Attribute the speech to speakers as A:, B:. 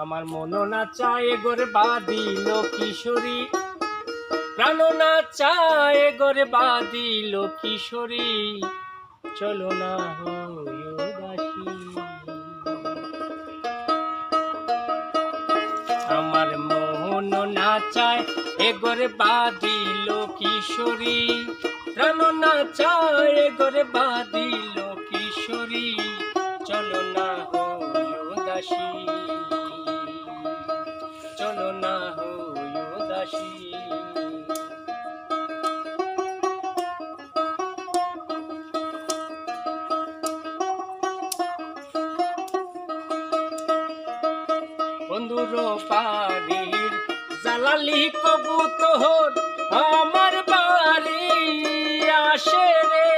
A: আমার মন না চায় গোরে বাঁধিল কিশোরী, প্রাণ না চায় গোরে বাঁধিল কিশোরী, চলো না হই উদাসী। আমার মন না চায় গোরে বাঁধিল কিশোরী, প্রাণ না চায় গোরে বাঁধিল কিশোরী, চলো না হই উদাসী, চলো না হই উদাসী। বন্ধুর বাড়ির জালালি কবুতর আমার বাড়ি আসে রে,